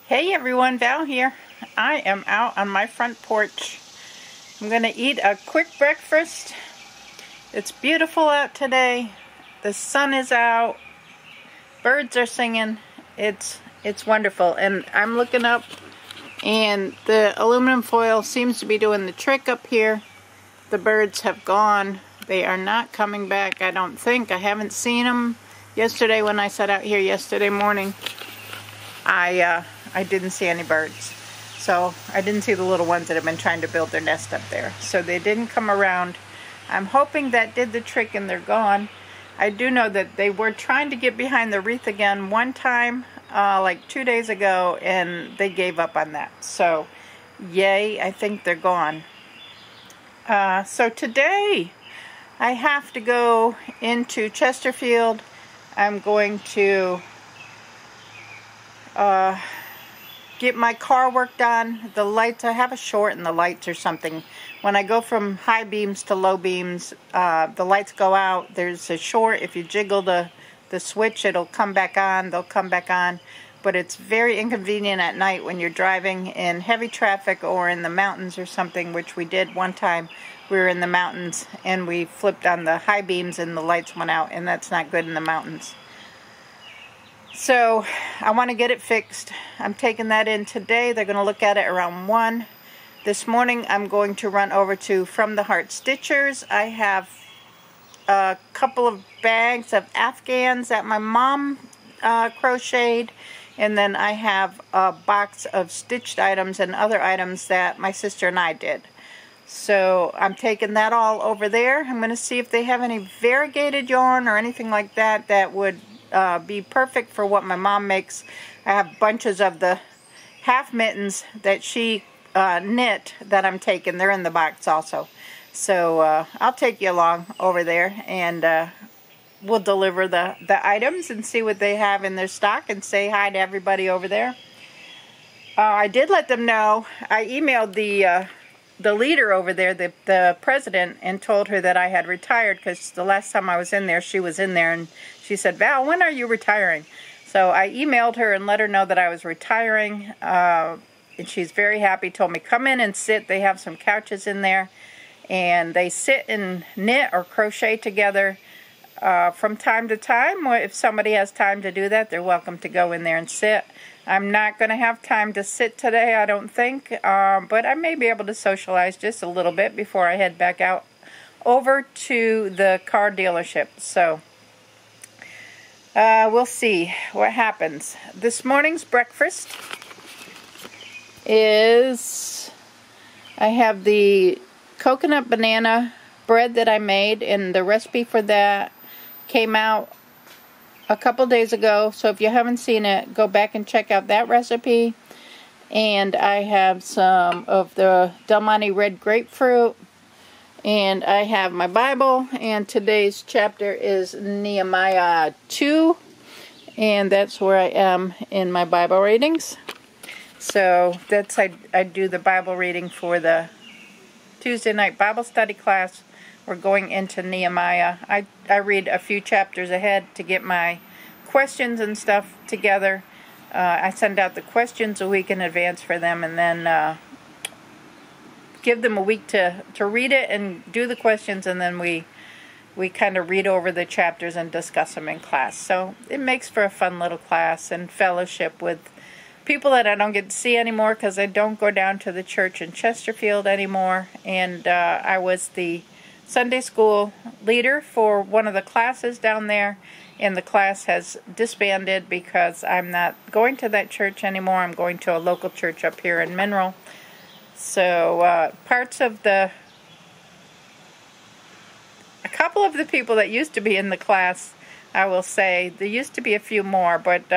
Hey everyone, Val here. I am out on my front porch. I'm going to eat a quick breakfast. It's beautiful out today. The sun is out. Birds are singing. It's wonderful. And I'm looking up and the aluminum foil seems to be doing the trick up here. The birds have gone. They are not coming back, I don't think. I haven't seen them. Yesterday when I sat out here yesterday morning, I didn't see any birds. So I didn't see the little ones that have been trying to build their nest up there. So they didn't come around. I'm hoping that did the trick and they're gone. I do know that they were trying to get behind the wreath again one time, like 2 days ago, and they gave up on that. So yay, I think they're gone. So today I have to go into Chesterfield. I'm going to get my car work done. The lights, I have a short in the lights or something. When I go from high beams to low beams, the lights go out. There's a short. If you jiggle the switch, it'll come back on. They'll come back on. But it's very inconvenient at night when you're driving in heavy traffic or in the mountains or something, which we did one time. We were in the mountains and we flipped on the high beams and the lights went out, and that's not good in the mountains. So I want to get it fixed. I'm taking that in today. They're going to look at it around 1. This morning I'm going to run over to From the Heart Stitchers. I have a couple of bags of Afghans that my mom crocheted. And then I have a box of stitched items and other items that my sister and I did. So I'm taking that all over there. I'm going to see if they have any variegated yarn or anything like that that would be perfect for what my mom makes. I have bunches of the half mittens that she knit that I'm taking. They're in the box also. So I'll take you along over there and we'll deliver the items and see what they have in their stock and say hi to everybody over there. I did let them know. I emailed the leader over there, the president, and told her that I had retired because the last time I was in there, she was in there, and she said, Val, when are you retiring? So I emailed her and let her know that I was retiring, and she's very happy, told me, come in and sit. They have some couches in there, and they sit and knit or crochet together from time to time. If somebody has time to do that, they're welcome to go in there and sit. I'm not going to have time to sit today, I don't think, but I may be able to socialize just a little bit before I head back out over to the car dealership. So we'll see what happens. This morning's breakfast is, I have the coconut banana bread that I made, and the recipe for that came out a couple days ago, so if you haven't seen it, go back and check out that recipe. And I have some of the Del Monte red grapefruit, and I have my Bible, and today's chapter is Nehemiah 2, and that's where I am in my Bible readings. So that's, I do the Bible reading for the Tuesday night Bible study class. We're going into Nehemiah. I read a few chapters ahead to get my questions and stuff together. I send out the questions a week in advance for them, and then give them a week to read it and do the questions, and then we kind of read over the chapters and discuss them in class. So it makes for a fun little class and fellowship with people that I don't get to see anymore because I don't go down to the church in Chesterfield anymore. And I was the Sunday school leader for one of the classes down there, and the class has disbanded because I'm not going to that church anymore. I'm going to a local church up here in Mineral. So parts of a couple of the people that used to be in the class, I will say, there used to be a few more, but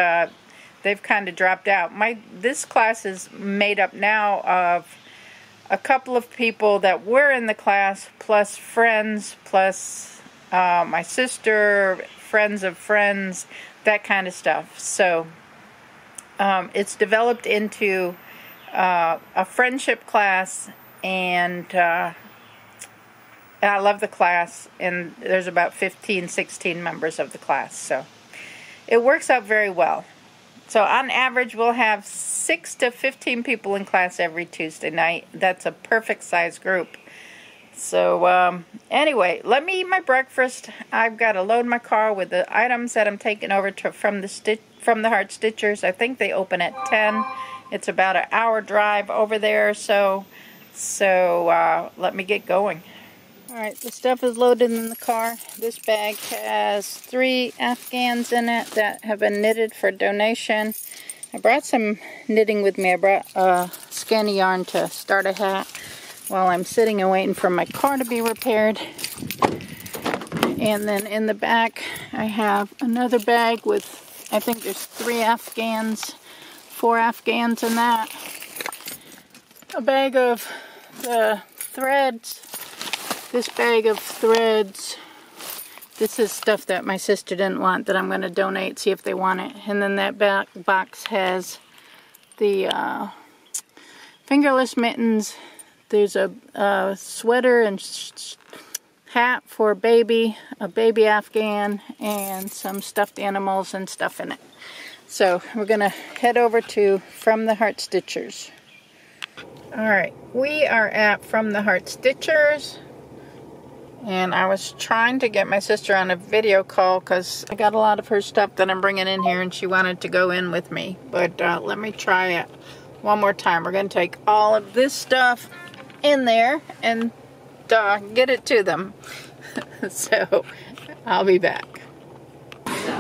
they've kind of dropped out. This class is made up now of a couple of people that were in the class, plus friends, plus my sister, friends of friends, that kind of stuff. So it's developed into a friendship class, and I love the class, and there's about 15, 16 members of the class. So it works out very well. So on average, we'll have 6 to 15 people in class every Tuesday night. That's a perfect size group. So anyway, let me eat my breakfast. I've got to load my car with the items that I'm taking over to from the Heart Stitchers. I think they open at 10. It's about an hour drive over there. So let me get going. All right, the stuff is loaded in the car. This bag has 3 Afghans in it that have been knitted for donation. I brought some knitting with me. I brought skein yarn to start a hat while I'm sitting and waiting for my car to be repaired. And then in the back, I have another bag with, I think there's 3 Afghans, 4 Afghans in that. A bag of the threads. This bag of threads, this is stuff that my sister didn't want that I'm going to donate, see if they want it. And then that back box has the fingerless mittens. There's a sweater and hat for a baby Afghan, and some stuffed animals and stuff in it. So we're going to head over to From the Heart Stitchers. Alright, we are at From the Heart Stitchers. And I was trying to get my sister on a video call because I got a lot of her stuff that I'm bringing in here and she wanted to go in with me. But let me try it one more time. We're going to take all of this stuff in there and get it to them. So I'll be back.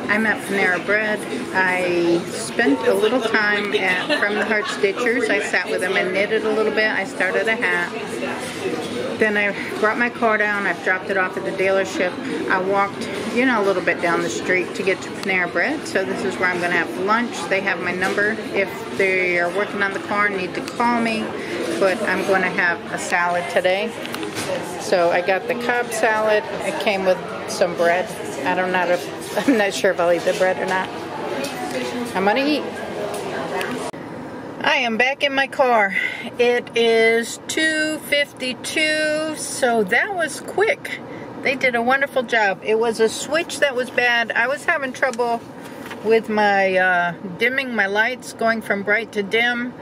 I'm at Panera Bread. I spent a little time at From the Heart Stitchers. I sat with them and knitted a little bit. I started a hat. Then I brought my car down. I've dropped it off at the dealership. I walked, a little bit down the street to get to Panera Bread. So this is where I'm going to have lunch. They have my number if they are working on the car and need to call me. But I'm going to have a salad today. So I got the Cobb salad. It came with some bread. I'm not sure if I'll eat the bread or not. I'm going to eat. I am back in my car. It is 2:52, so that was quick. They did a wonderful job. It was a switch that was bad. I was having trouble with my dimming my lights, going from bright to dim,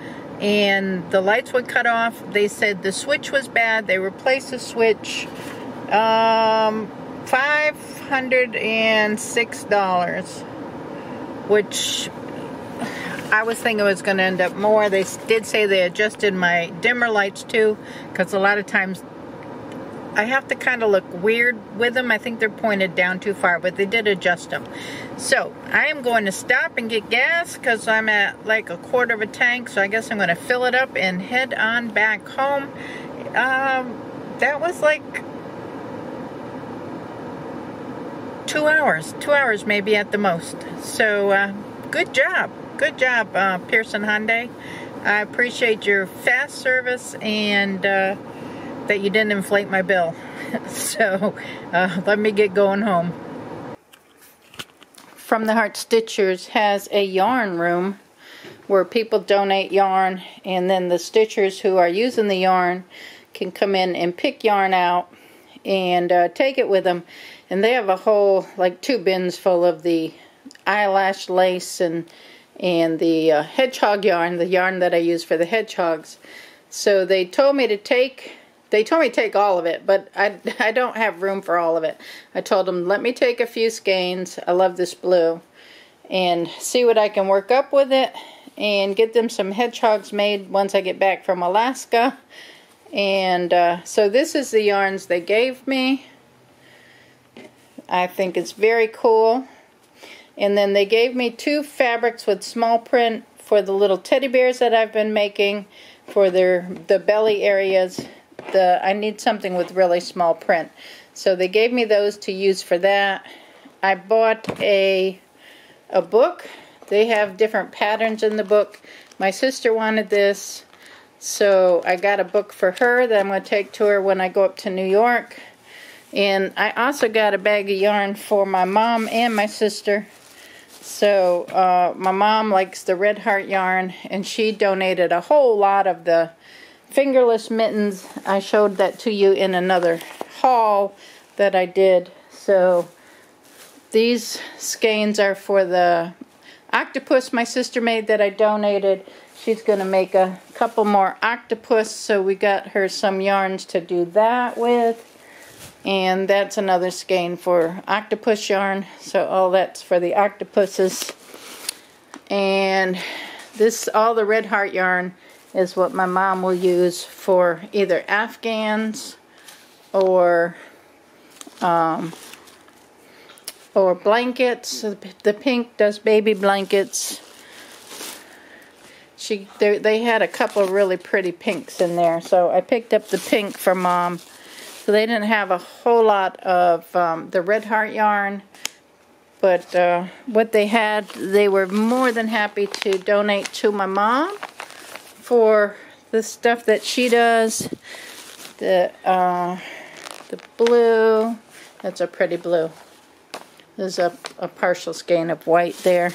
and the lights would cut off. They said the switch was bad. They replaced the switch. $506, which I was thinking it was going to end up more. They did say they adjusted my dimmer lights too, because a lot of times I have to kind of look weird with them. I think they're pointed down too far, but they did adjust them. So I am going to stop and get gas because I'm at like a quarter of a tank, so I guess I'm going to fill it up and head on back home. That was like 2 hours maybe at the most. So good job Pearson Hyundai. I appreciate your fast service and that you didn't inflate my bill. So let me get going home. From the Heart Stitchers has a yarn room where people donate yarn, and then the stitchers who are using the yarn can come in and pick yarn out and take it with them. And they have a whole, like 2 bins full of the eyelash lace and the hedgehog yarn, the yarn that I use for the hedgehogs. So they told me to take all of it, but I don't have room for all of it. I told them, let me take a few skeins. I love this blue. And see what I can work up with it and get them some hedgehogs made once I get back from Alaska. And so this is the yarns they gave me. I think it's very cool. And then they gave me 2 fabrics with small print for the little teddy bears that I've been making for the belly areas. I need something with really small print. So they gave me those to use for that. I bought a book. They have different patterns in the book. My sister wanted this, so I got a book for her that I'm going to take to her when I go up to New York. And I also got a bag of yarn for my mom and my sister. So my mom likes the Red Heart yarn, and she donated a whole lot of the fingerless mittens. I showed that to you in another haul that I did. So these skeins are for the octopus my sister made that I donated. She's going to make a couple more octopus, so we got her some yarns to do that with. And that's another skein for octopus yarn. So all that's for the octopuses. And this, all the red heart yarn is what my mom will use for either Afghans or blankets. The pink does baby blankets. They had a couple of really pretty pinks in there, so I picked up the pink for Mom. So they didn't have a whole lot of the red heart yarn, but what they had, they were more than happy to donate to my mom for the stuff that she does. The blue, that's a pretty blue. There's a partial skein of white there.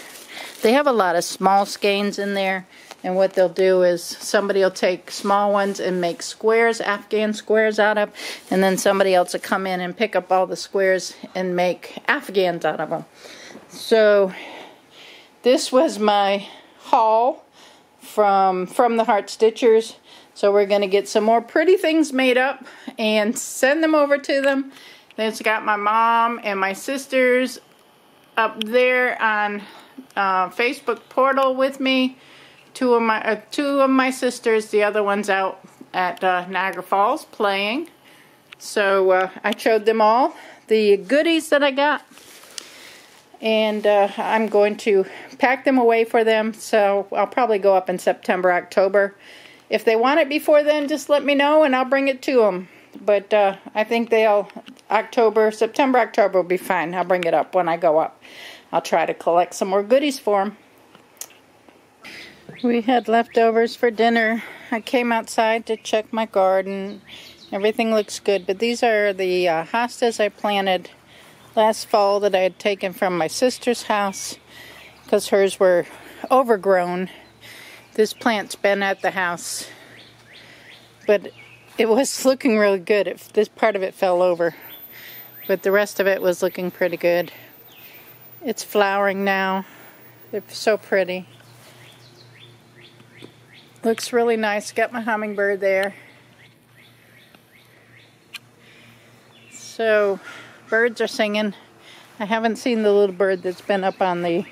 They have a lot of small skeins in there, and what they'll do is somebody will take small ones and make squares, Afghan squares out of, and then somebody else will come in and pick up all the squares and make Afghans out of them. So this was my haul from the Heart Stitchers. So we're going to get some more pretty things made up and send them over to them. It's got my mom and my sisters up there on Facebook portal with me. Two of my sisters, the other one's out at Niagara Falls playing. So I showed them all the goodies that I got. And I'm going to pack them away for them. So I'll probably go up in September, October. If they want it before then, just let me know and I'll bring it to them. But I think September, October will be fine. I'll bring it up when I go up. I'll try to collect some more goodies for them. We had leftovers for dinner. I came outside to check my garden. Everything looks good. But these are the hostas I planted last fall that I had taken from my sister's house because hers were overgrown. This plant's been at the house, but it was looking really good. This part of it fell over, but the rest of it was looking pretty good. It's flowering now. They're so pretty. Looks really nice. Got my hummingbird there. So birds are singing. I haven't seen the little bird that's been up on the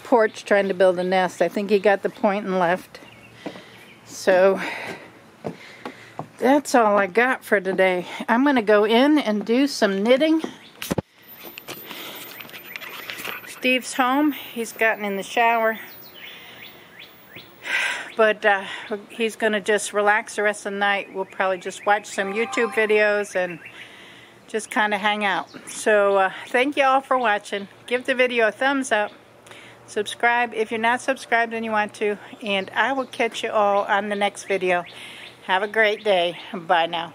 porch trying to build a nest. I think he got the point and left. So that's all I got for today. I'm going to go in and do some knitting. Steve's home. He's gotten in the shower. But he's going to just relax the rest of the night. We'll probably just watch some YouTube videos and just kind of hang out. So thank you all for watching. Give the video a thumbs up. Subscribe if you're not subscribed and you want to. And I will catch you all on the next video. Have a great day. Bye now.